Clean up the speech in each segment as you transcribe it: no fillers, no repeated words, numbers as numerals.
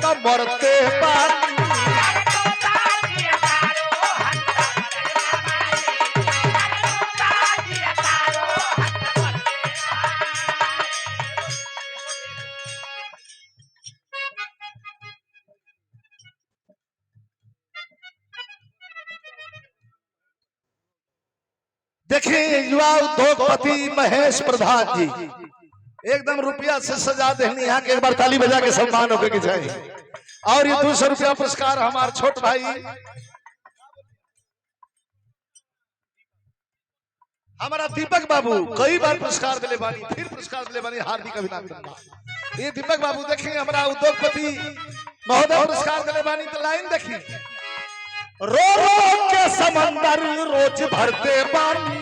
त मरते बानी। देखिए युवा उद्योगपति महेश प्रधान जी एकदम रुपया से सजा देनी, यहाँ के एक बार ताली बजा के सम्मान होके के चाहिए। और ये 200 रुपया पुरस्कार हमारे छोट भाई हमारा दीपक बाबू कई बार पुरस्कार दिले बानी, फिर पुरस्कार दिले बानी, हार्दिक अभिनंदन। ये दीपक बाबू देखिए हमारा उद्योगपति महोदय पुरस्कार दिले बानी। तो लाइन देखिए, रो रो के समंदर रोज भरते बानी,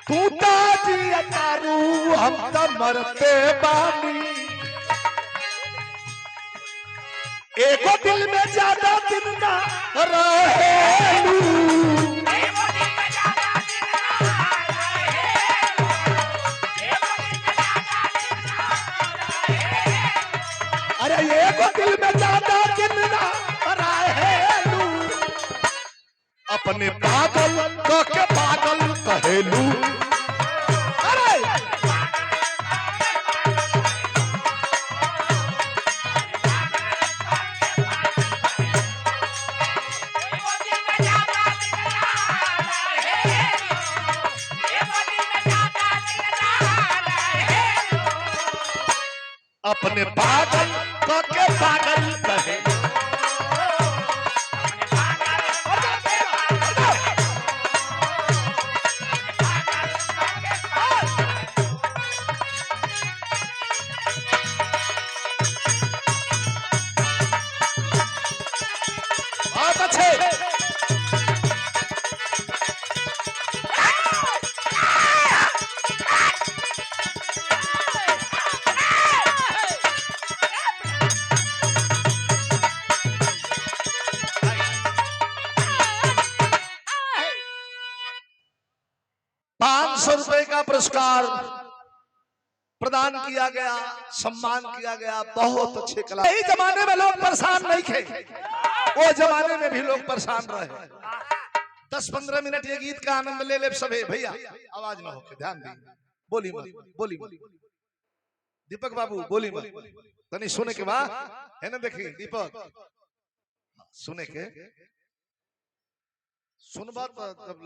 तू ताजी अतारू हम तो मरते बानी। एको दिल में ज्यादा दिन ना रहेलू, अरे एको दिल में ज्यादा दिन ना रहेलू, अपने पागल के पागल कहेलू। अपने पागल के पागल कहे, बहुत अच्छे। ₹500 का पुरस्कार प्रदान किया गया, सम्मान किया गया। बहुत अच्छे कला। यही जमाने में लोग परेशान नहीं थे, वो जमाने में भी लोग परेशान रहे। 10-15 मिनट ये गीत का आनंद ले ले सभी भैया, आवाज में होके ध्यान दी, बोली मत, बोली मत। दीपक बाबू बोली मत, तनी सुने के बाद है ना। देखिए दीपक सुने के सुनबा तब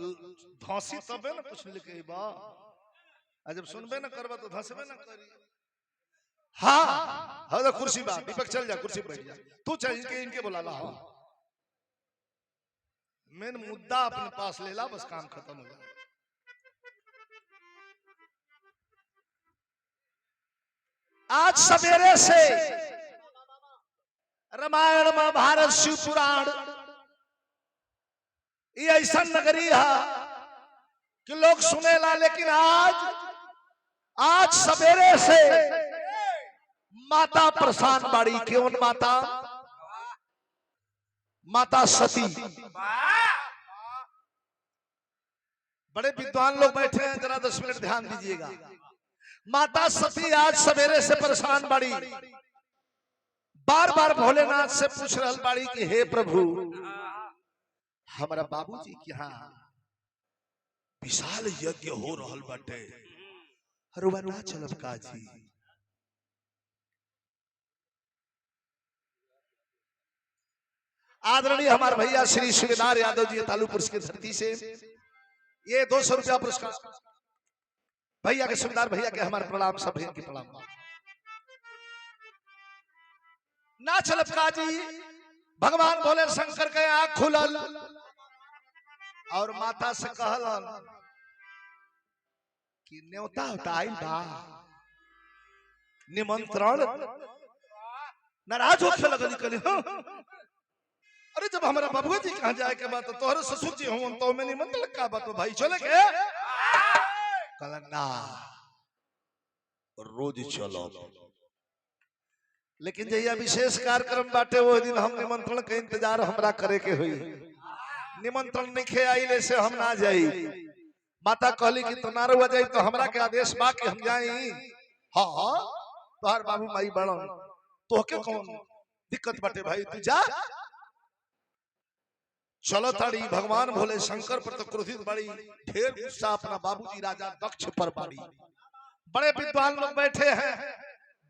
धांसी तबे ना कुछ लिखे बा, जब सुनबे ना करबा तो धंसबे ना करी। हाँ हाँ कुर्सी बा, दीपक चल जा कुर्सी पर बैठ जा, तू चल इनके बुला ला। हाँ मेन मुद्दा अपने पास ले ला, बस काम खत्म हो जाए। आज सवेरे से रामायण महाभारत शिव पुराण ये ऐसा नगरी है कि लोग सुनेला, लेकिन आज सवेरे से माता प्रसान बाड़ी, क्यों माता? माता सती। बड़े विद्वान लोग बैठे हैं, जरा 10 मिनट ध्यान दीजिएगा। माता सती आज सवेरे से परेशान बाड़ी, बार बार भोलेनाथ से पूछ रहल बाड़ी कि हे प्रभु, हमारा बाबूजी के यहाँ विशाल यज्ञ हो रहल बाटे, हरुआ ना चलब का जी? आदरणीय हमारे भैया श्री शिवनार यादव जी तालुपुर की धरती से ये 200 रुपया पुरस्कार भैया के, शिवनार भैया के हमारे प्रणाम, सब भैया के प्रणाम। ना चलब का जी? भगवान भोले शंकर के आँख खुलल और माता से कहलन कि न्योता होता आई बा, निमंत्रण। नाराज होके लगल कली, अरे जब हमारा बाबू जी कहाँ जाए के बात, तो तोहरे ससुर जी हूं तो मैं निमंत्रण का बात, तो भाई चले के कलना रोज चलो, लेकिन जहिया विशेष कार्यक्रम बाटे वो दिन हम निमंत्रण के इंतजार हमरा करे के हुई। निमंत्रण नहीं खे आइले से हम ना जाई। माता कहली कि तो ना रुआ जाई तो हमरा के आदेश बा कि हम जाई। हाँ तोहर बाबू माई बड़न, तोहके कौन दिक्कत बाटे भाई, तू जा। चलो ताड़ी भगवान भोले शंकर पर तो क्रोधित बड़ी, ढेर गुस्सा अपना बाबूजी राजा दक्ष पर पड़ी। बड़े विद्वान लोग बैठे हैं,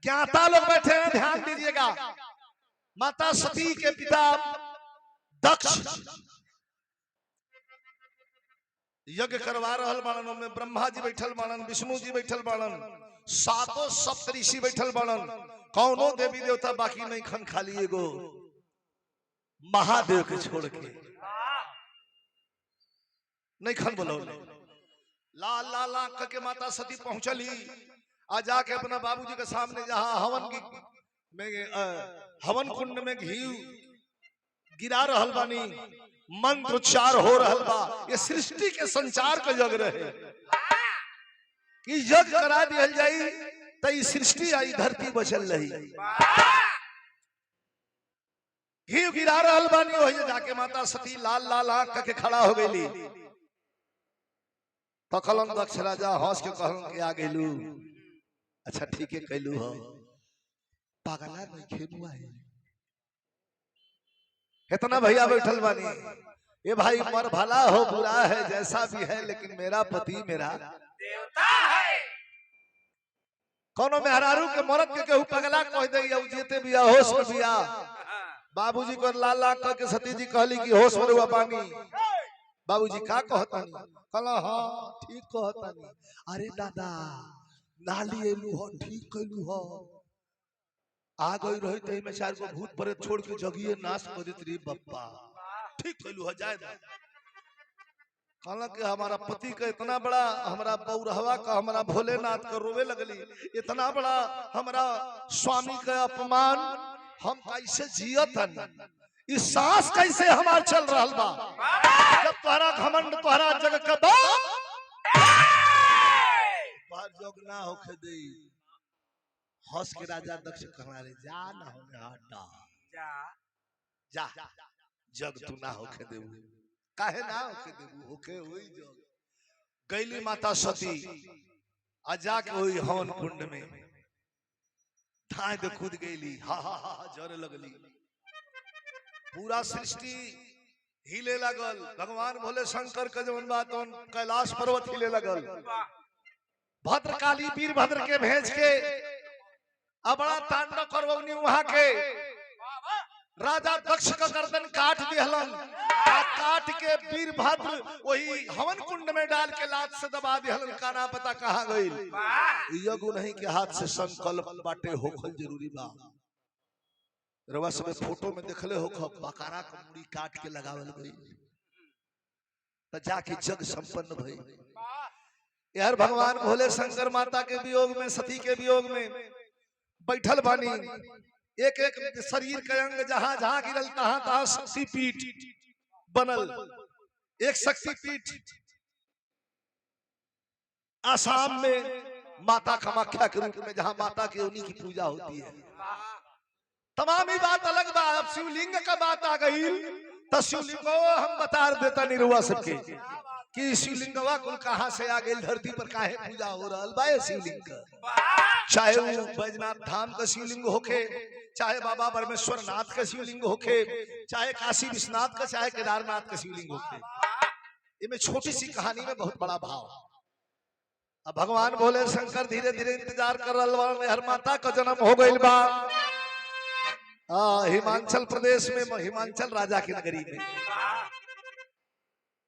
ज्ञाता लोग बैठे हैं, ध्यान दीजिएगा। माता सती के पिता दक्ष यज्ञ करवा रहल बाणन, में ब्रह्मा जी बैठल बाणन, विष्णु जी बैठल बाणन, सातों सप्तऋषि बैठल बाणन। कौनो देवी देवता बाकी नहीं खन, खाली एगो महादेव के छोड़ के नहीं खन बोलो। लाल लाल आंख के माता सती पहुंचली, आ जाके अपना बाबूजी के सामने जहां हवन कुंड में घी गिरा रहल बानी, मंत्र उच्चार हो रहल बा। ये सृष्टि के संचार का यज्ञ रहे कि यज्ञ करा दिया जाई तो ये सृष्टि आई धरती बचल रही। घी गिरा रहल बानी, वही जाके माता सती लाल लाल आंख के खड़ा हो गई। तखलन दक्ष राजा हंस के कहलन के आ गेलू, अच्छा ठीक है कहलू हो, पागला नहीं खेलुआ है इतना भैया बैठल बानी। ये भाई मर भला हो बुरा है जैसा भी है, लेकिन मेरा पति मेरा देवता है। कोनो मेहरारू के मरद के केहू पगला कह दे, जेते बिया होश में बिया। बाबूजी को लाल लाल करके सती जी कहली कि होश में रुआ पानी। बाबूजी का कहतानी? कहला हां ठीक कहतानी। अरे दादा नाली एलू हो, ठीक कहलू हो, आ गई रही तो में चार को भूत प्रेत छोड़ के जगिए नाश कर देत रे बप्पा, ठीक कहलू हो जाए। कहला कि हमारा पति का इतना बड़ा, हमारा बौरहवा का, हमारा भोलेनाथ का रोवे लगली, इतना बड़ा हमारा स्वामी का अपमान, हम कैसे जियत हन, इस सांस कैसे हमार चल रहल बा। जब तोहरा घमंड तोहरा जग का बात जोग ना होके दे। हंस के राजा दक्ष कहला रे जा ना होने हटा, जा जा जग तू ना होके देबू, काहे ना होके देबू, होके होई जग। गईली माता सती आ जाके होई हवन कुंड में धाय दे कूद गईली, हा हा हा जरे लगली। पूरा सृष्टि हिले लगल। भगवान भोले शंकर के जवन बात कैलाश पर्वत हिले लगल। भद्रकाली वीरभद्र के भेज के बड़ा तांडव करवनी वहां के राजा दक्ष का गर्दन काट दिहलन। काट के वीरभद्र वही हवन कुंड में डाल के लात से दबा दिहलन। का ना पता कहां गइल। यज्ञ नहीं के हाथ से संकल्प बाटे होखल जरूरी बा। रवा सब फोटो में देखले हो बकारा को मुड़ी काट के लगावल गई तो जाके जग संपन्न भई। यार भगवान भोले शंकर माता के वियोग में, सती के वियोग में बैठल बानी। एक एक शरीर के अंग जहां जहां गिरल तहां तहां शक्तिपीठ बनल। एक शक्तिपीठ आसाम में माता कामाख्या के रूप में, जहां माता की उन्हीं की पूजा होती है। तमाम ही बात अलग बा। अब शिवलिंग का बात आ गई तो शिवलिंगो हम बता देता निरुआ सबके कि शिवलिंगवा कुल कहां से आ गई, धरती पर काहे पूजा हो रहल बा शिवलिंग का। चाहे वो बैजनाथ धाम का शिवलिंग होके, चाहे बाबा परमेश्वर नाथ का शिवलिंग होके, चाहे काशी विश्वनाथ का, चाहे केदारनाथ का शिवलिंग होके। इनमें छोटी सी कहानी में बहुत बड़ा भाव। अब भगवान भोले शंकर धीरे धीरे इंतजार कर रहा है। हर माता का जन्म हो गई बा हिमाचल प्रदेश में, हिमाचल राजा की नगरी में।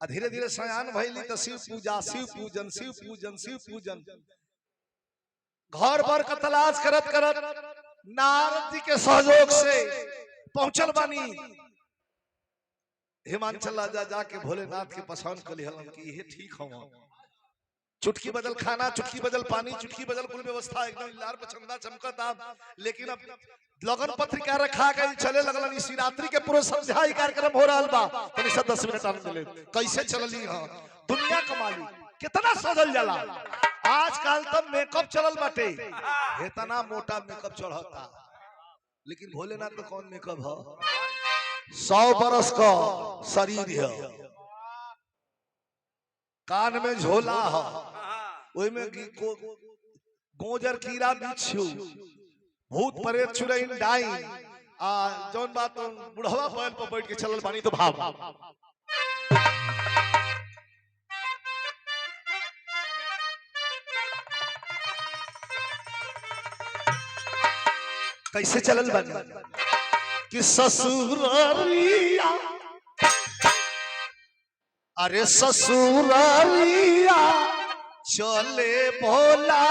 धीरे धीरे सयान भइली तो शिव पूजा, शिव पूजन, शिव पूजन, शिव पूजन। घर भर का तलाश करत करत नारद जी के सहयोग से पहुंचल बानी। हिमाचल राजा जाके भोलेनाथ के पसंद कर लिहलन कि ये ठीक हो। चुटकी बदल खाना, चुटकी बदल पानी, चुटकी बदल कुल व्यवस्था एकदम लार पचंदा चमकता। लेकिन अब लगन पत्रिका रखा गई, चले लगल। शिवरात्रि के पूरा समझाई कार्यक्रम हो रहा बा। तो 10 मिनट आने मिले कैसे चलली हां दुनिया कमाली कितना सजल जाला। आजकल तो मेकअप चलल बाटे, इतना मोटा मेकअप चढ़ता। लेकिन भोलेनाथ तो कौन मेकअप है, 100 बरस का शरीर है, कान में झोला है, ओइमे गोजर कीड़ा बिच्छू भूत प्रेत चुड़ैल डाइन जौन बात बुढ़वा बैल पर बैठ के चलल बानी तो भाव कैसे चलल बानी कि ससुरारिया, अरे ससुरारिया चले भोला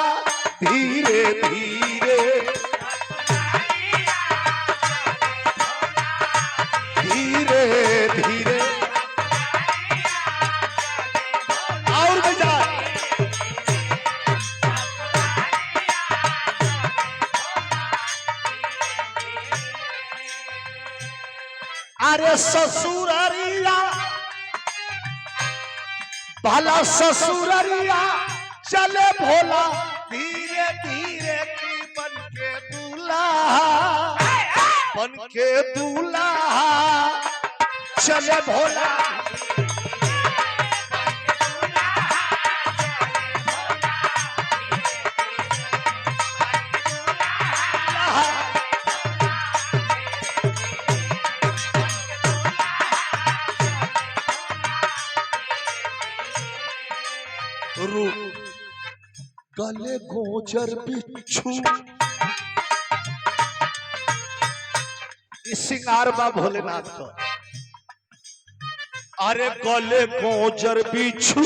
धीरे धीरे धीरे धीरे और बजा अरे ससुरारिया भला ससुरारिया चले भोला धीरे धीरे की बन के दूल्हा चले भोला गले गोचर बिच्छू सिंगार बा भोलेनाथ को, अरे गले गोचर बिच्छू,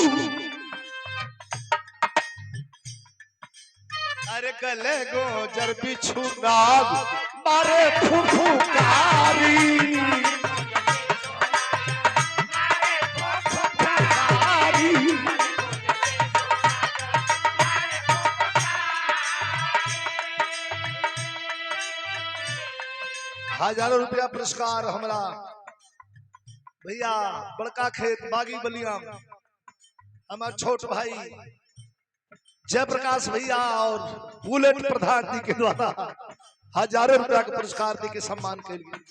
अरे गले गोचर बिच्छू नाग मारे फुफुकारी हजारों रुपया पुरस्कार हमरा भैया बड़का खेत बागी बलिया हमारे छोट भाई जयप्रकाश भैया और बुलेट प्रधान जी के द्वारा हजारों रुपया का पुरस्कार दे के सम्मान के लिए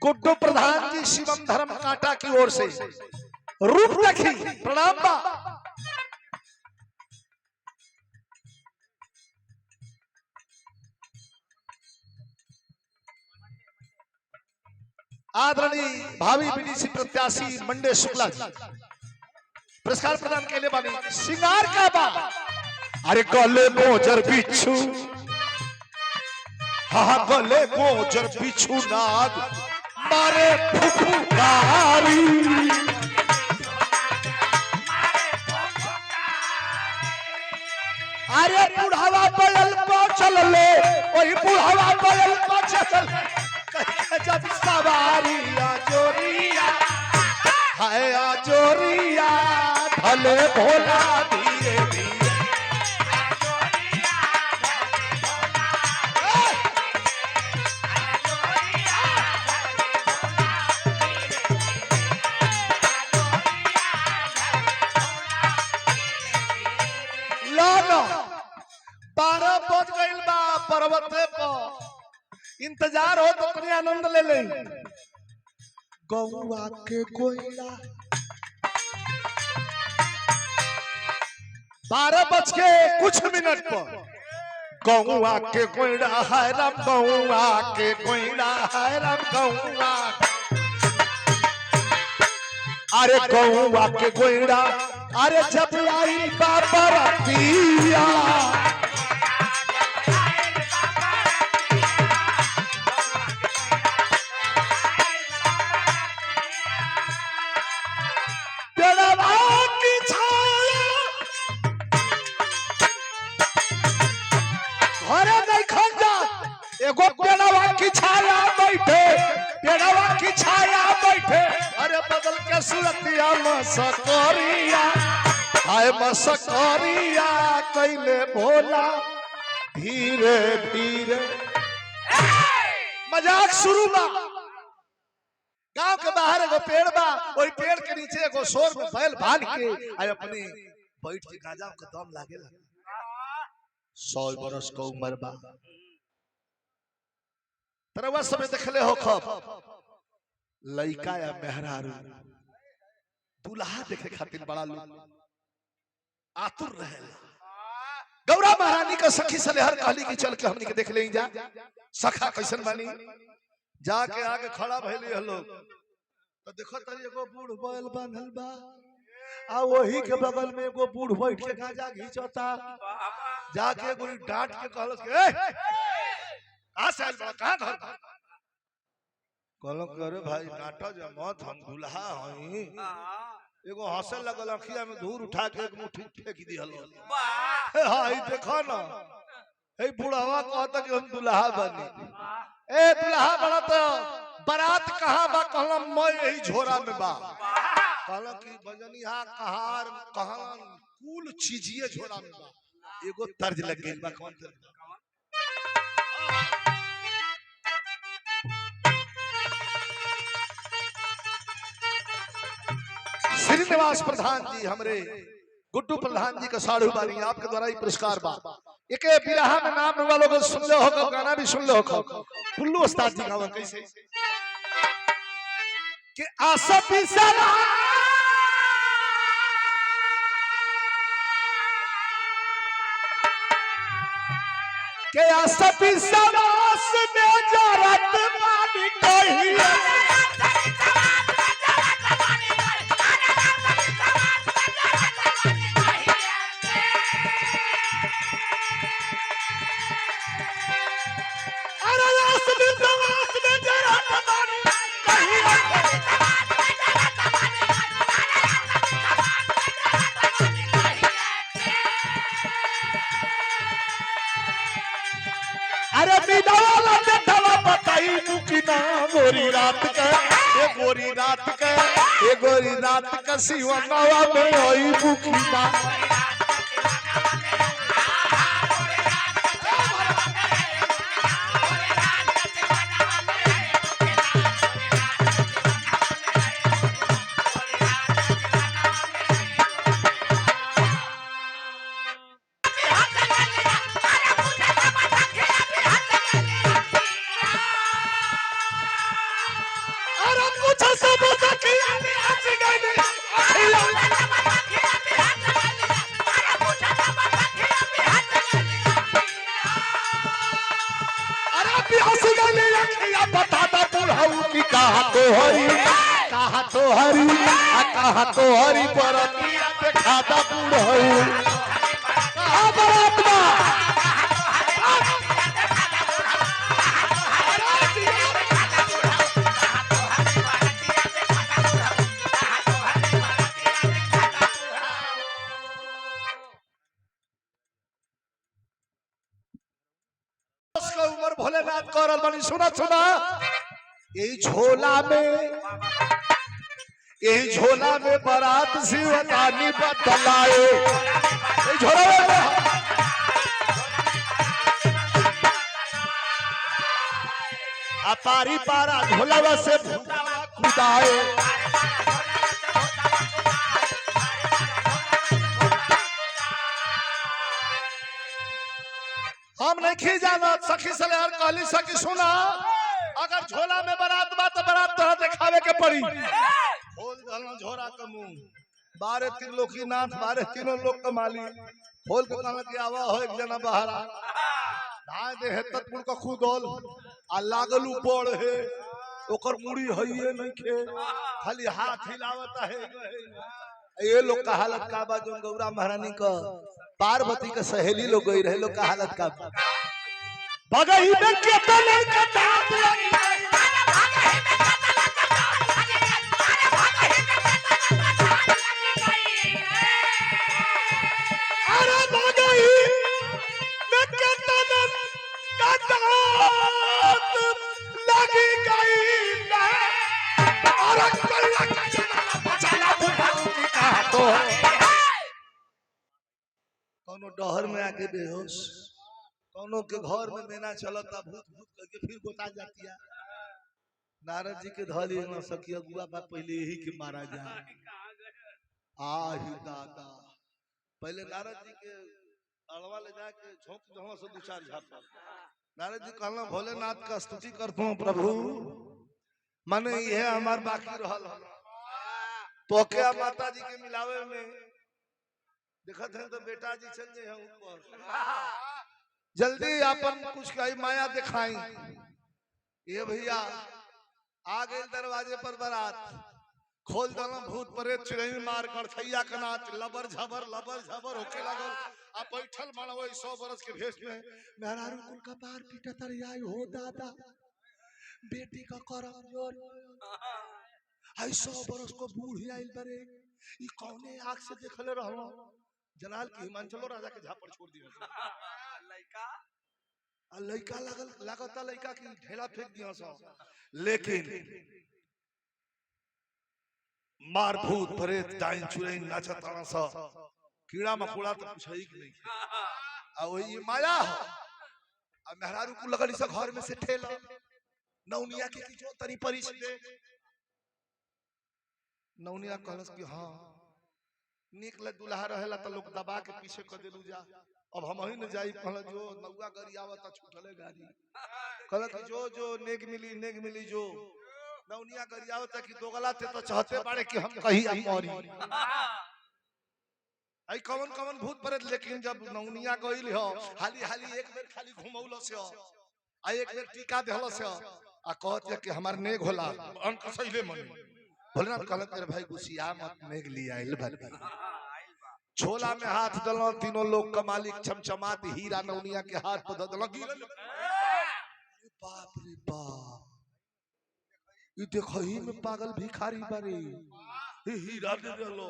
गुड्डू प्रधान जी शिवम धर्म कांटा की ओर से रूप रखी प्रणाम बा। आदरणीय भावी विदेशी प्रत्याशी मंडे शुक्ला जी पुरस्कार प्रदान के लिए बानी सिंगार का बा, अरे गले गोचर बिच्छू, हाँ गले गोचर बिच्छू नाग मारे फुफुकारी अरे बुढ़ावा बैल को चल ले वही बुढ़ावा बैल को चल जब सवारिया जोरिया है जोरिया भले भोला धीरे धीरे लो 12 बज गइल बा पर्वते पर इंतजार हो तो अपने आनंद ले ले। गौवा के कोयला 12 बज के कुछ मिनट पर गौवा के कोयला है राम, गौवा के कोयला है राम, गौवा अरे गौवा के कोयला अरे जब आई बाबा रतिया एगो पेड़वा की छाया बैठे, पेड़वा की छाया बैठे, अरे बदल के सूरतिया मसकरिया, हाय मसकरिया कैले भोला धीरे धीरे। मजाक शुरू बा। गांव के बाहर एगो पेड़ बा, वही पेड़ के नीचे एगो शोर में बैल बांध के आए अपने बैठ के गांजा के दम लागेला। 100 बरस को उम्र बा। तरवा समय देखले हो खब लइका या मेहरारू दूल्हा देखे खातिर बड़ा लोग आतुर रहेला। गौरा महारानी का सखी सलेहर कहली कि चल के हमनी के देख ले जा सखा कैसन बानी। जाके आगे खड़ा भइली हलो तो देखो तरी एगो बूढ़ बैल बांधल बा आ वही के बगल में एगो बूढ़ बैठ के गांजा घिंचता। जाके एगो डांट के कहलस के ए आ साल बड़ा कहां घर कहलो करे भाई नाटक जे मत हम दुल्हा हई। एगो हंसे लगल अखिया में धूर उठा के एक मुट्ठी फेंक दिहल। हां ई देखो ना ए बुढ़ावा कहता कि हम दुल्हा बनी। ए दुल्हा बना तो बारात कहां बा कहला मैं यही झोरा में बा। कहला कि बजनिया कहार कहन कुल चीजिए झोरा में बा। एगो तर्ज लग गेल बा कौन तर्ज श्रीनिवास प्रधान जी हमरे गुड्डू प्रधान जी का साढ़ू बानी आपके द्वारा ही पुरस्कार बा। एक बिरहा में नाम वालों को सुन लो हो गाना भी सुन लो हो पुल्लू उस्ताद जी गावा कैसे कि आशा पिसरा के आशा पिसरा से जरत पानी कही गोरी रात का सिवनवा में होई बुखीना। कहा तो हरी बरतिया पे खाता बूढ़ हई उम्र भोलेनाथ करल बनी। सुना सुना यही झोला में बारात शिवदानी बतलाए झोला अपारी पारा झोलावा से खुदाए। हम नहीं जाना सखी सलेहर कहली सखी सुना अगर झोला में बारात बा तो बारात तोरा दिखावे के पड़ी। खोल दहला झोरा का मुंह 12 लोग की नाथ 12 लोग का माली खोल के कहना कि आवा हो एक जना बहारा धाय दे हेतत पुर का खुदल आ लागल ऊपर है ओकर मुड़ी हइए नहीं खे खाली हाथ हिलावत है। ये लोग का हालत का बा जो गौरा महारानी का पार्वती का सहेली लोग गई रहे लोग का हालत का बगही में केतन का दांत लगी अरे बगही में केतन का दांत लगी गई और कल्ला का चला बचाला बुढ़ाऊ का तो कोनो डहर में आके बेहोश कोनो के घर में मेना चलता भूत भूत करके फिर गोता जाती है। नारद जी के धली न सकिया गुआ बा पहले यही के मारा जाए। आही दादा पहले नारद जी के अड़वा ले जाके झोंक दहवा से 2-4 झापा। नारद जी कहला भोलेनाथ का स्तुति करता हूं प्रभु माने यह हमार बाकी रहल तो क्या माता जी के मिलावे में देखा थे तो बेटा जी चल जाए ऊपर जल्दी अपन कुछ कही माया दिखाई। ये भैया आ गए दरवाजे पर बारात खोल दल भूत प्रेत चिड़ई मार गड़थैया का नाच लबर झबर होके लगल। अब बैठल मानो 100 बरस के भेष में मेहरारू कुल का पार पीटा तरियाई हो दादा बेटी का करम जोर 100 बरस को बूढ़ी आइल बरे ई कौने आंख से देखले रहलो जलाल की हिमांचलो राजा के झापड़ छोड़ दियो लइका आ लइका लागता लइका की ढेला फेंक दियो सो लेकिन मार भूत प्रेत डाइन चुड़ैल नाचत सा कीड़ा मकोड़ा तो कुछ है ही नहीं आ वही माया आ मेहरारू को लगल इस घर में से ठेला नौनिया के की जो तरी परिस दे नौनिया कहलस कि हां निकले दुल्हा रहेला त लोग दबा के पीछे क देलू जा अब हम ही न जाई कहल जो नौवा गरी आवत छूटले गाड़ी कहल कि जो नेग मिली जो नौनिया गरी आवत कि दोगला ते तो चाहते बाड़े कि हम कहीं मरी आई कौन भूत प्रेत लेकिन जब नौनिया गइल हो हाली एक बेर खाली घुमौलो से आ एक बेर टीका देहलो से आ कहत कि हमार नेग होला अंक सहीले मन भोलेनाथ कहलत तेरे भाई गुसिया मत नेग लिया आइल भले छोला में हाथ डलो तीनों लोग का मालिक चमचमात हीरा नौनिया के हाथ पर धदल गिरल बाप रे बाप ये देखही में पागल भिखारी बारे ये हीरा दे देलो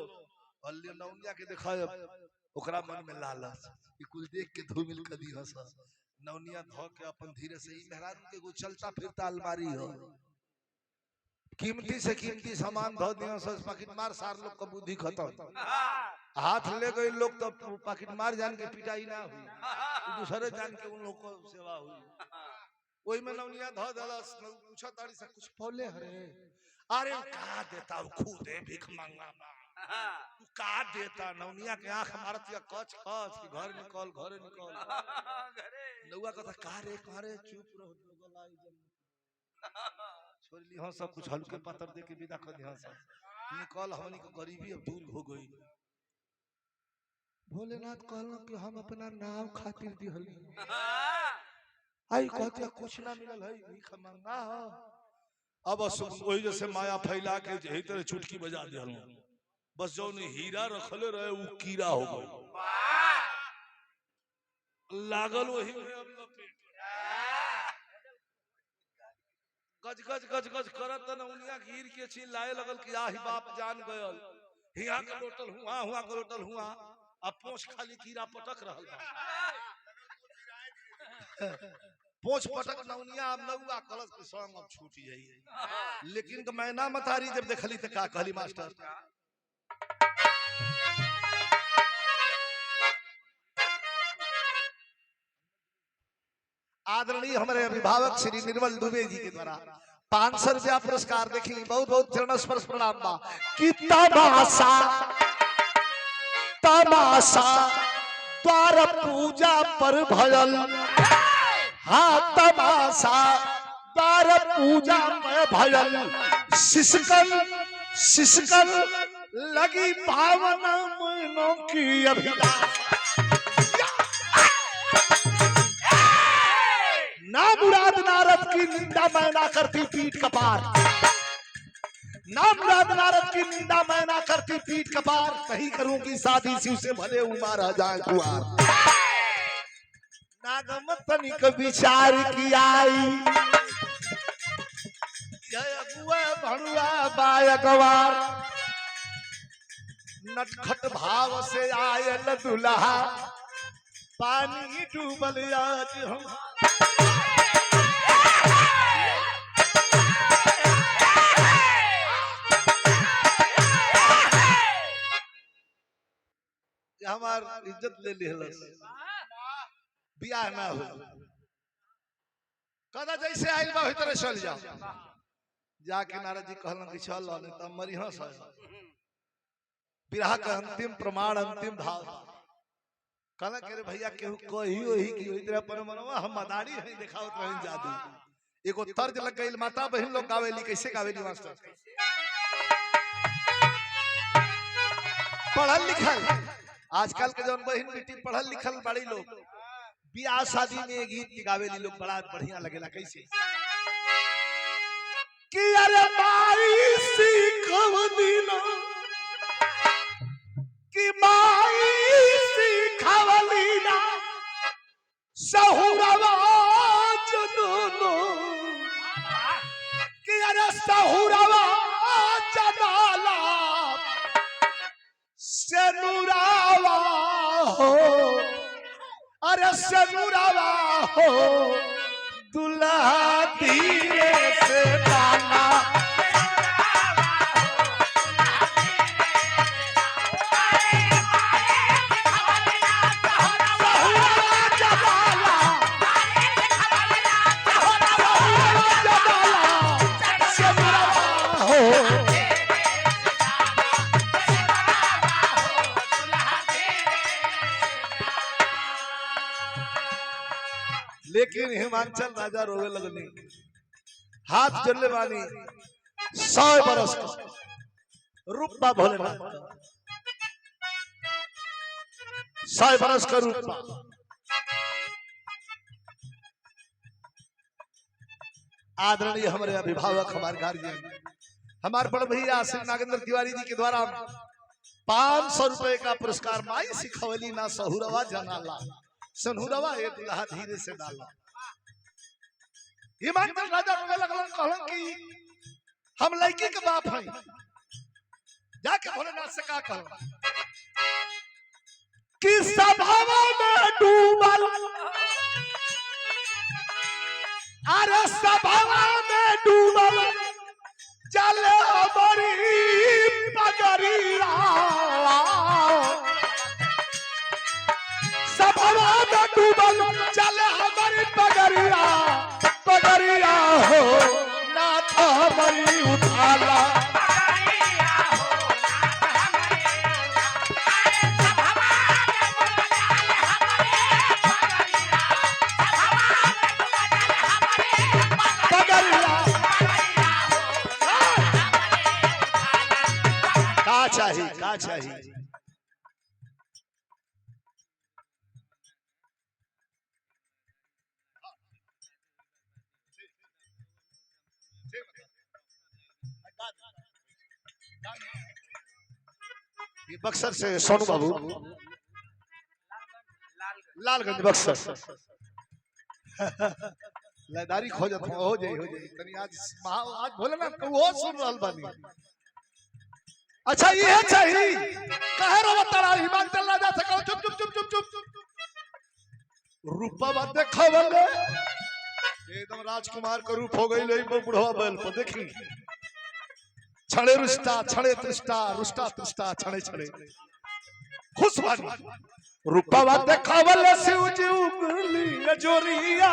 अल्ले नौनिया के देखाय ओकरा मन में लालच ई कुल देख के धूमिल कदी हंस नौनिया ध के अपन धीरे से ई मेहरारू के गो चलता फिरता अलमारी हो कीमती से कीमती सामान ध दियो सस पाकिट मार सार लोग का बुद्धि खत्म हाथ ले गए लोग तो पाकिट मार जान के पिटाई ना हुई दूसरे जान के उन लोग को सेवा हुई ओई में नौनिया ध दलस पूछा ताड़ी से कुछ बोले हरे अरे का देता खुदे भीख मांगा तू का देता नौनिया के आंख मारत या कच कि घर निकल नौवा कहता का रे चुप रहो दोगलाई छोड़ ली हां सब कुछ हल्के पत्थर दे के विदा कर दिया सब निकल हमनी के गरीबी अब दूर हो गई भोलेनाथ कहलो कि हम अपना नाम खातिर दिहली आई कहते कुछ ना मिलल है भीख मांगा हो अब वही जैसे माया फैला के यही तरह चुटकी बजा दिहल बस जो हीरा रखले रहे वो कीड़ा हो गए लागल वही में अब लपेट गज करत नौनिया गिर के चिल्लाए लगल कि आही बाप जान गयल हिया के लोटल हुआ के लोटल हुआ अब पोंछ खाली कीड़ा पटक रहल बा पोंछ पटक नौनिया अब नौवा कलश के संग अब छूट जाई लेकिन मैना मतारी जब देखली त का कहली मास्टर आदरणीय हमारे अभिभावक श्री निर्मल दुबे जी के द्वारा 500 रुपया पुरस्कार देखी बहुत बहुत चरण स्पर्श प्रणाम बा कि तमाशा द्वार पूजा पर भयल हाँ तमाशा द्वार पूजा पर भयल शिशकल लगी पावन महीनों की अभिलाष ना मुराद नारद की निंदा मैं ना करती पीठ कपार ना मुराद नारद की निंदा मैं ना करती पीठ कपार कहीं करूंगी शादी शिव से भले उमा रह जाए कुआर नागम तनिक विचार की आई भणुआ बायकवार नटखट भाव से आयल दुल्हा पानी डूबल आज हम हमार इज्जत ले लिहलस बियाह ना हो कदा जैसे आइल बा ओही तरह चल जाओ जाके नारद जी कहलन कि चल नहीं त मरी हंस बिरहा का अंतिम प्रमाण अंतिम भाव कहला के रे भैया केहू कही ओही की ओही तरह पर मनवा हम मदारी नहीं दिखावत रहन जादू एगो तर्ज लग गइल माता बहन लोग गावेली कैसे गावेली मास्टर पढ़ल लिखल आजकल के जौन बहन बेटी पढ़ल लिखल बड़ी लोग बियाह शादी में गीत गावे लोग बड़ा बढ़िया लगेला। कैसे कि अरे माई सिखवली ना कि माई सिखवली ना सहुरवा जननो कि अरे सहुरवा जनाला सेनुरावा हो अरे सेनुरावा हो दुल्हा धीरे से डाला लेकिन हिमांचल राजा रोवे लगनी हाथ जल्ले वाली 100 बरस रूपा भोलेनाथ 100 बरस का रूपा आदरणीय हमारे अभिभावक हमारे गार्जियन हमारे बड़ भैया श्री नागेंद्र तिवारी जी के द्वारा 500 रुपए का पुरस्कार माई सिखवली ना सहुरवा जनाला सनहुरवा ये दुल्हा धीरे से डाला। हिमांचल राजा रोवे लगलन कहलन कि हम लड़की के बाप हैं जाके भोलेनाथ से का कहलन कि सभावा में डूबल अरे सभावा में डूबल चले बड़ी पगरिया सभावा में डूबल चले हमारी पगरिया पगरिया हो नाथ हमारी उठाला का चाहिए ये बक्सर से सोनू बाबू लालगंज बक्सर लदारी खोजत हो जाई तनी आज भोलेनाथ को वो सुन रहल बानी। अच्छा ये चाहिए कहे रो तड़ा हिमांचल राजा से कहो चुप चुप चुप चुप चुप रूपा बात देखवले एकदम राजकुमार का रूप हो गई ले बुढ़वा बैल पर देखी छड़े रुष्टा छड़े तृष्टा रुष्टा तृष्टा छड़े छड़े खुश बानी रूपा बात देखवले शिव जी उगली जोरिया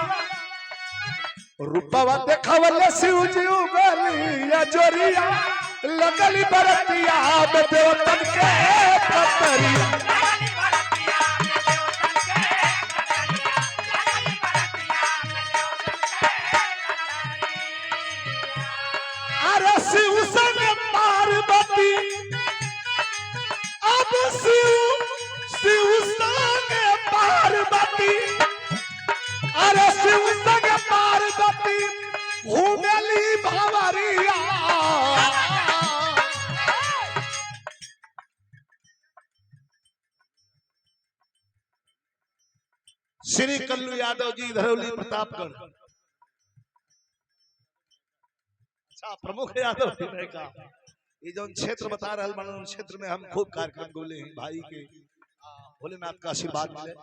रूपा बात देखवले शिव जी उगली जोरिया लगली बरतिया में देवतन के पतरिया अरे शिव संग पार्वती अब शिव संग पार्वती अरे शिव संग पार्वती घूमेली भंवरिया श्री कल्लू यादव जी धरौली प्रतापगढ़ अच्छा प्रमुख यादव जी ने कहा ये जो क्षेत्र बता रहे हैं क्षेत्र में हम खूब कार्यक्रम गोले हैं भाई के भोलेनाथ का आशीर्वाद मिले।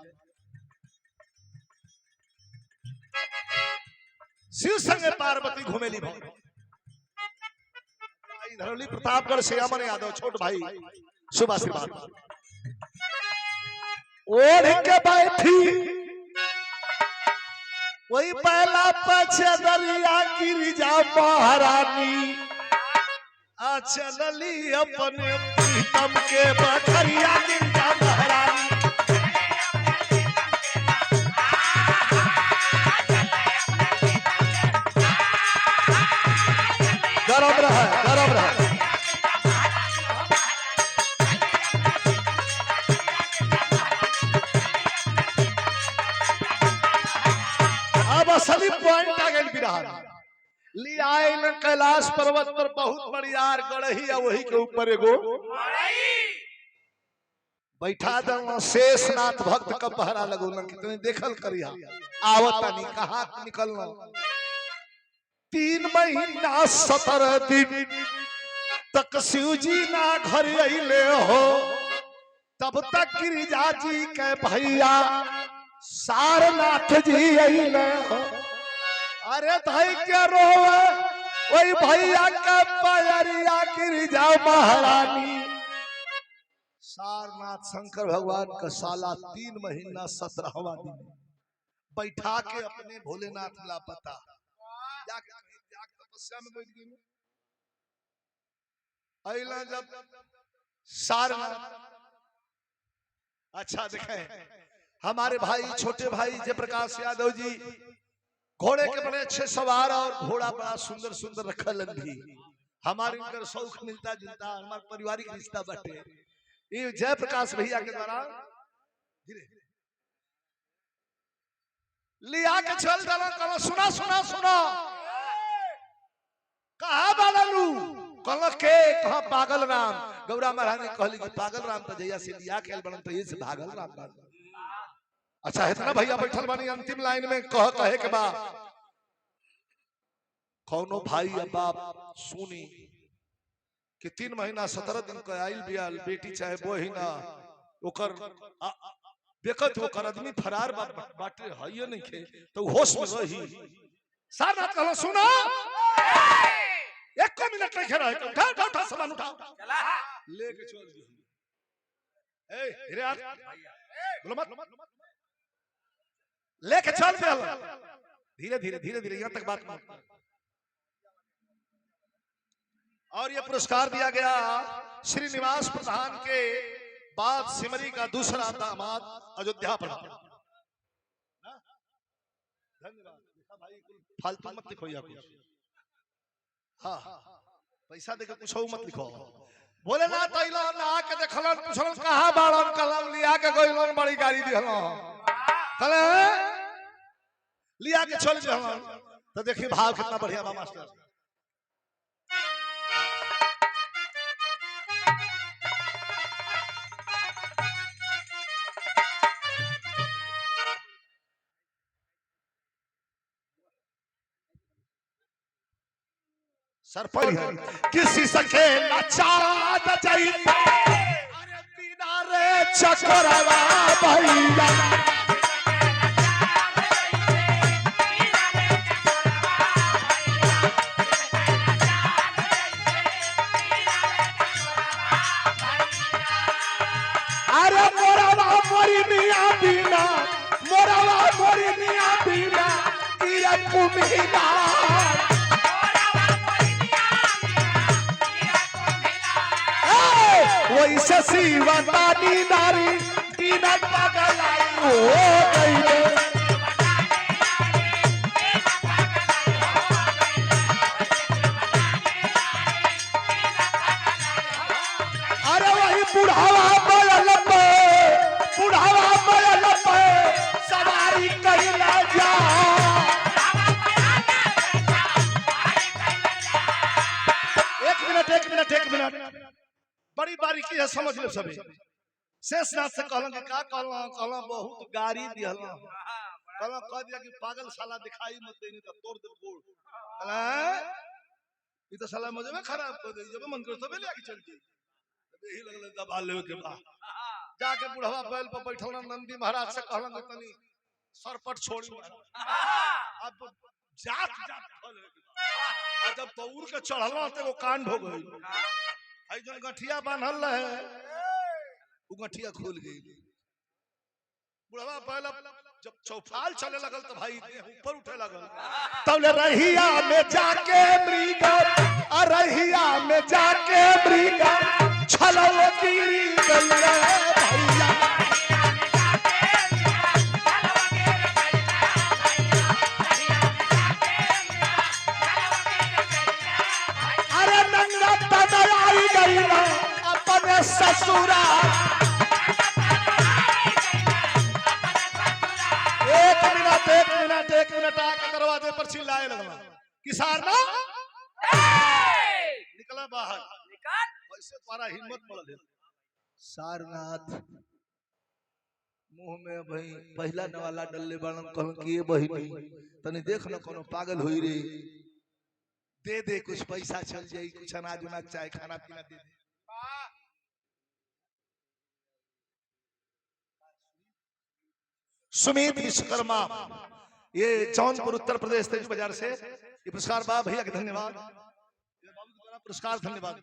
शिव संग पार्वती घुमेली भाई धरौली प्रतापगढ़ से अमर यादव छोट भाई शुभ आशीर्वाद ओढ़ के बैठी वही पहला पछे दरिया गिरिजा महारानी चलली अपने प्रीतम के बखरिया गिरिजा महारानी गरम रहा गरम रहा ले आए न कैलाश पर्वत पर बहुत बड़ियार गढ़ही है, वही के ऊपर एगो बैठा दल शेषनाथ भक्त का पहरा लगो न कितने देखल करिया आवता नहीं कहा निकलना 3 महीना 17 दिन तक शिव जी ना घर अइले हो, तब तक गिरिजा जी के भैया सारनाथ जी अइले हो। अरे भाई क्या रोवे वही भैया का पैरिया गिरिजा महारानी। सारनाथ शंकर भगवान का साला 3 महीना 17वां दिन बैठा के अपने भोलेनाथ लापता जाके तपस्या में बैठ गई। अइला जब सारनाथ अच्छा देखे हमारे भाई छोटे भाई जयप्रकाश यादव जी घोड़े के बड़े अच्छे सवार और घोड़ा बड़ा सुंदर सुंदर रखल भी हमारे इनकर शौक मिलता जुलता हमारे पारिवारिक रिश्ता बटे। ये जयप्रकाश भैया के द्वारा लिया के चल डाला कहा सुना सुना सुना कहा बालू कल के कहा पागल राम। गौरा महारानी कहली कि पागल राम तो जैया से लिया खेल बनन तो ये से भागल राम बन। अच्छा इतना भैया बैठल बानी अंतिम लाइन में कहे के बा कौनो भाई या बाप सुनी कि 3 महीना 17 दिन का आइल बियाल बेटी चाहे बहिना ओकर बेकत ओकर आदमी फरार बाटे हइए नहीं खे तो होश में रही। सारनाथ कहला सुना 1 मिनट नहीं खेरा है उठा उठा सामान उठा लेके चल दी। ए हिरे यार बोलो मत लेके चल दे धीरे धीरे धीरे धीरे यहां तक बात मत। और ये पुरस्कार दिया गया श्रीनिवास प्रधान के बाद सिमरी का दूसरा दामाद अयोध्या प्रधान। धन्यवाद भाई फालतू मत लिखो या कुछ हाँ पैसा देके कुछ मत लिखो। भोलेनाथ अइला ना के देखलन पूछलन कहां बाड़न कलम लिया के गइलन बड़ी गाड़ी दिहलन कले लिया के चल जहलन तो देखिए भाव कितना बढ़िया बा मास्टर। सर पर किसी सके नचाद जाई अरे बिना रे चकरवा भैया अरे मोरवा मोरी मिया बिना मोरवा मोरी मिया बिना तीर कुमिला वैसे शिवतानी नारी बिना पगलाई हो गई। अरे वही बुढ़ावा बैल पे सवारी कइला जा। एक मिनट बड़ी बारीकी है समझ लो सभी। शेषनाथ से कहलन कि का कहलन बहुत गाड़ी दिहल कहलन कह दिया कि पागल साला दिखाई मत देनी तो तोड़ दे गोड़ कहला ई तो साला मजे में खराब कर दे जब मन कर तबे लेके चल जी यही लगल दबा लेवे के बा जाके बुढ़वा बैल पर बैठल नंदी महाराज से कहलन कि तनी सरपट छोड़ी अब जात जब तौर के चढ़ला तो वो कांड हो गई। आई जो गठिया बांधल है वो गठिया खुल गई। बुढ़वा पहला जब चौफाल चले लगल तो भाई ऊपर उठे लगल तब रहिया में जाके मृगा रहिया में जाके मृगा छलव गिरी गई भैया। अरे नंगा तनया आई गई ना अपने ससुरा। एक मिनट आके दरवाजे पर चिल्लाए लगला कि सारनाथ निकला बाहर, वैसे तुम्हारा हिम्मत बढ़ है। सारनाथ मुंह में भाई पहला नवाला डल्ले बालन कहन कि ये बहिनी तनी देख न कोनो पागल होई रे, दे दे कुछ पैसा चल जाई, कुछ अनाज उनाज चाहे खाना पीना दे दे। सुमित विश्वकर्मा ये जौनपुर उत्तर प्रदेश तेज बाजार से ये पुरस्कार बा भैया के धन्यवाद, बाबू के द्वारा पुरस्कार धन्यवाद।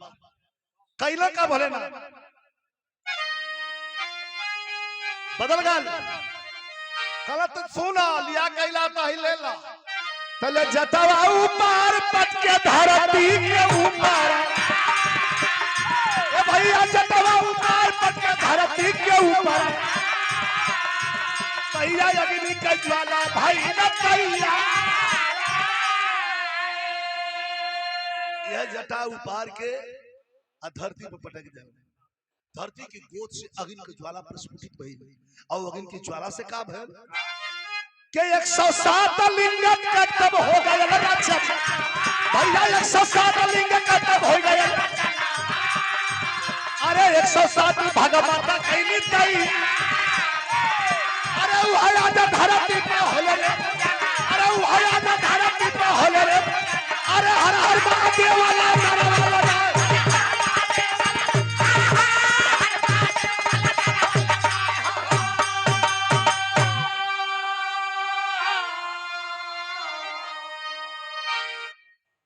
कैला का भले ना बदल गल गलत सुना लिया कैला तो ही ले ला तले जतवा ऊपर पट के धरती के ऊपर, ए भैया जतवा ऊपर पट के धरती के ऊपर, भैया अग्नि का ज्वाला भाई न भैया, यह जटा उपार के धरती पर पटक जाए, धरती की गोद से अग्नि की ज्वाला प्रस्फुटित भई, और अग्नि की ज्वाला से का भय के 107 लिंग का तब हो गया रक्षक, भैया 107 लिंग का तब हो गया, अरे 107 भगवता कैली तई, अरे वो आया धरती पे होले रे, अरे वो आया धरती पे होले रे, अरे हर हर महादेव वाला नारा वाला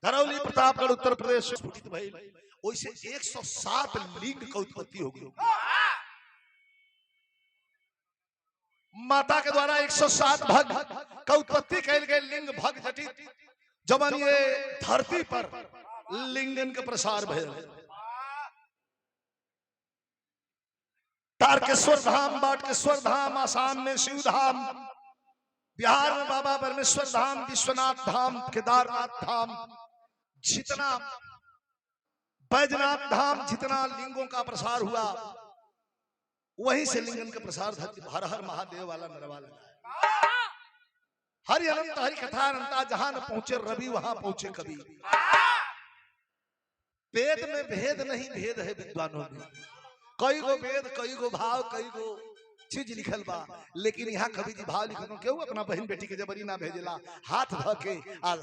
धरौली प्रतापगढ़ उत्तर प्रदेश स्फुटित भइल, ओइसे 107 लिंग का उत्पत्ति हो गई। माता के द्वारा 107 भग का उत्पत्ति कैल गए, लिंग भग जटित जबन ये धरती पर लिंगन का प्रसार भइल। तारकेश्वर धाम, बाटकेश्वर धाम, आसाम में शिव धाम, बिहार में बाबा परमेश्वर धाम, विश्वनाथ धाम, केदारनाथ धाम, जितना बैजनाथ धाम, जितना लिंगों का प्रसार हुआ वहीं से लिंगन का प्रसार धरती हर हर महादेव वाला नरवा लगा। हरि अनंत हरि कथा अनंता, जहां न पहुंचे रवि वहां पहुंचे कवि। वेद में भेद नहीं, भेद है विद्वानों में। कई गो वेद, कई गो भाव, कई गो चीज लिखल बा, लेकिन यहाँ कवि जी भाव लिखल क्यों अपना बहन बेटी के जबरी ना भेजेला, हाथ ध के आज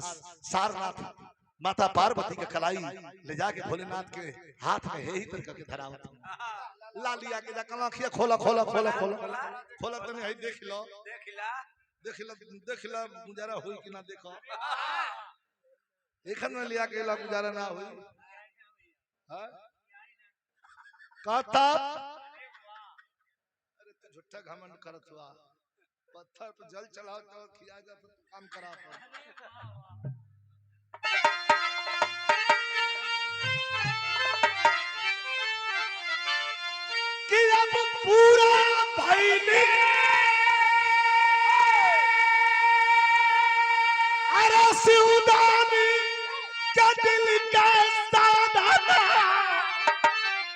सारनाथ माता पार्वती के कलाई ले जाके भोलेनाथ के हाथ में यही तरह के धरावत ला लिया के जाकर आँखिया खोला खोला खोला खोला खोला तने है, देख लो देख लो देख लो गुजारा हुई कि ना, देखो एखन में लिया के ला गुजारा ना हुई। हां कहता अरे तू झूठा घमंड करत हुआ, पत्थर पे जल चढ़ाओ तो खिया जा तो काम करा पर। कि अब पूरा भइली अरे सिउदानी के दिल का साधना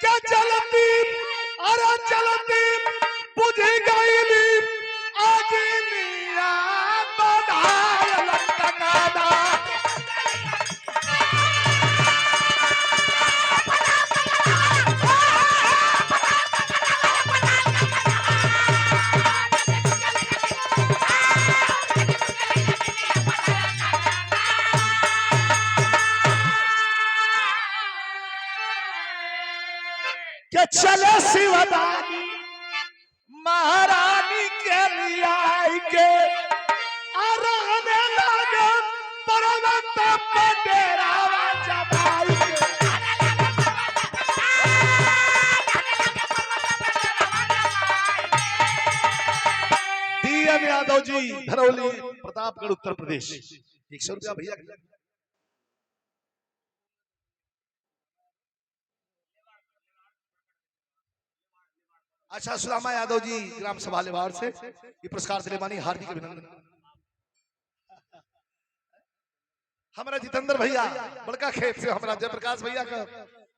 के जलती अरे जलती बुझ गईली अग्निया बधाय लटकाना। चले शिवदानी महारानी के लिए आई के रहने लगे पर्वत पे डेरावा जमाई के। डीएम यादव जी, धरौली प्रतापगढ़ उत्तर प्रदेश, 100 रुपया भैया। अच्छा, सुदामा यादव जी ग्राम सभा लेवाड़ से ये पुरस्कार दिले बानी, हार्दिक अभिनंदन। हमारा जितेंद्र भैया बड़का खेत से, हमारा जयप्रकाश भैया का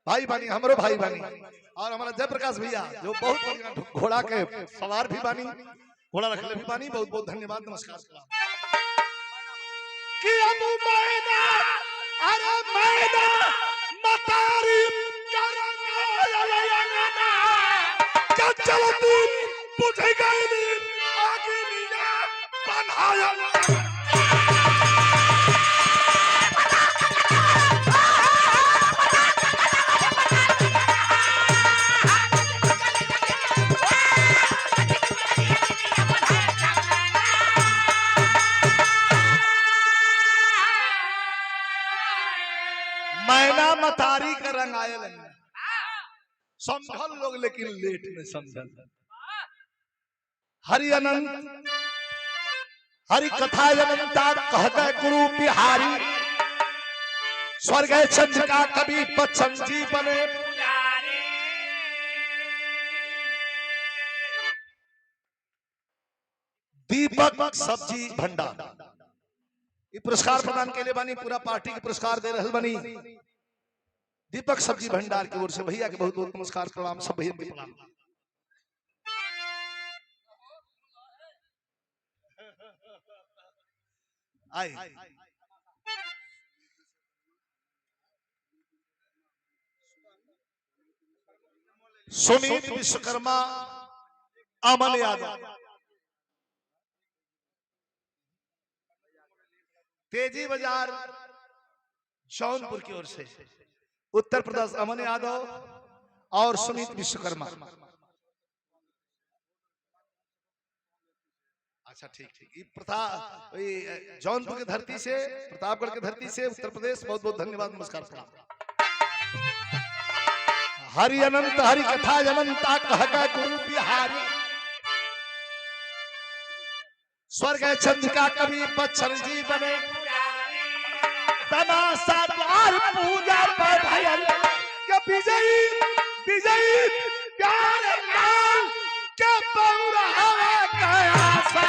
भाई बानी, हमारो भाई बानी, और हमारा जयप्रकाश भैया जो बहुत बढ़िया घोड़ा के सवार भी बानी, घोड़ा रखले भी बानी, बहुत बहुत धन्यवाद, नमस्कार। कि अब मैना अरे मैना मतारी क्या चलती बुझ गई आगे नीला बन्हाया मैना मतारी का रंग आया लगना समझल लोग लेकिन लेट में समझल। हरि अनंत हरि कथा अनंता कह गए गुरु बिहारी स्वर्ग चंद्रिका कवि बच्चन जी बने दीपक सब्जी भंडार ये पुरस्कार प्रदान के लिए बनी पूरा पार्टी के पुरस्कार दे रहे बनी दीपक सब्जी भंडार की ओर से भैया के बहुत बहुत नमस्कार प्रणाम सब भैया के प्रणाम। आए सुमित विश्वकर्मा अमन यादव तेजी बाजार जौनपुर की ओर से उत्तर प्रदेश अमन यादव और सुमित विश्वकर्मा। अच्छा ठीक ठीक ये प्रथा जौनपुर की धरती से प्रतापगढ़ की धरती से उत्तर प्रदेश बहुत बहुत धन्यवाद नमस्कार प्रणाम। हरि अनंत हरि कथा अनंता कह गए गुरु बिहारी स्वर्ग चंद्रिका कवि बच्चन जी बने तमाशा द्वार पूजा पर भयल के विजयी विजयी प्यार लाल के पौरा हवा का आशा